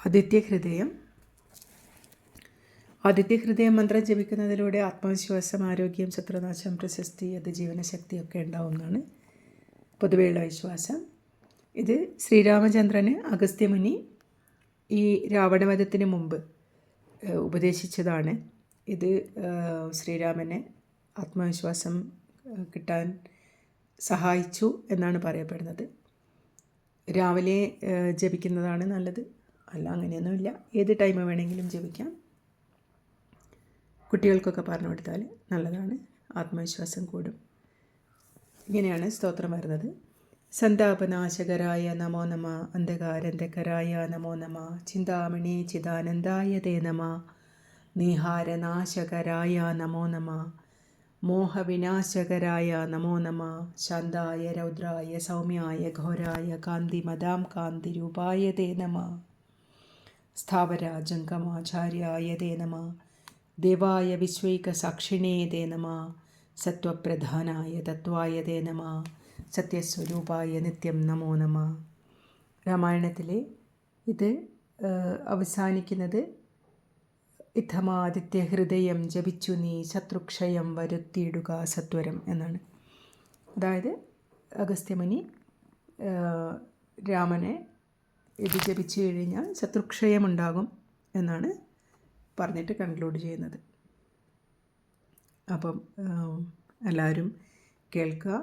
ആദിത്യഹൃദയം മന്ത്രം ജപിക്കുന്നതിലൂടെ ആത്മവിശ്വാസം, ആരോഗ്യം, ശത്രുനാശം, പ്രശസ്തി, അതിജീവന ശക്തിയൊക്കെ ഉണ്ടാവുമെന്നാണ് പൊതുവെയുള്ള വിശ്വാസം. ഇത് ശ്രീരാമചന്ദ്രന് അഗസ്ത്യമുനി ഈ രാവണവധത്തിന് മുമ്പ് ഉപദേശിച്ചതാണ്. ഇത് ശ്രീരാമനെ ആത്മവിശ്വാസം കിട്ടാൻ സഹായിച്ചു എന്നാണ് പറയപ്പെടുന്നത്. രാവിലെ ജപിക്കുന്നതാണ് നല്ലത്, അല്ല അങ്ങനെയൊന്നുമില്ല, ഏത് ടൈം വേണമെങ്കിലും ജപിക്കാം. കുട്ടികൾക്കൊക്കെ പറഞ്ഞു കൊടുത്താൽ നല്ലതാണ്, ആത്മവിശ്വാസം കൂടും. ഇങ്ങനെയാണ് സ്തോത്രം വരുന്നത്. സന്താപനാശകരായ നമോ നമ, അന്ധകാരന്ധകരായ നമോ നമ, ചിന്താമണി ചിദാനന്ദായ തേ നമ, നീഹാരനാശകരായ നമോ നമ, മോഹവിനാശകരായ നമോ നമ, ശാന്തായ രൗദ്രായ സൗമ്യായ ഘോരായ കാന്തിമതാം കാന്തിരൂപായ തേ നമ, സ്ഥാവര ജംഗമാചാര്യായ തേ നമ, ദേവായ വിശ്വൈകസാക്ഷിണേ തേ നമ, സത്വപ്രധാനായ തത്വായ തേ നമ, സത്യസ്വരൂപായ നിത്യം നമോ നമ. രാമായണത്തിലെ ഇത് അവസാനിക്കുന്നത് ഇത്തമാദിത്യഹൃദയം ജപിച്ചു നീ ശത്രുക്ഷയം വരുത്തിയിടുക സത്വരം എന്നാണ്. അതായത് അഗസ്ത്യമുനി രാമനെ ഇത് ജപിച്ചു കഴിഞ്ഞാൽ ശത്രുക്ഷയമുണ്ടാകും എന്നാണ് പറഞ്ഞിട്ട് കൺക്ലൂഡ് ചെയ്യുന്നത്. അപ്പം എല്ലാവരും കേൾക്കുക,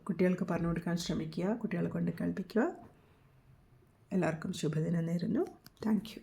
കുട്ടികൾക്ക് പറഞ്ഞു കൊടുക്കാൻ ശ്രമിക്കുക, കുട്ടികളെ കൊണ്ട് കേൾപ്പിക്കുക. എല്ലാവർക്കും ശുഭദിനം നേരുന്നു. Thank you.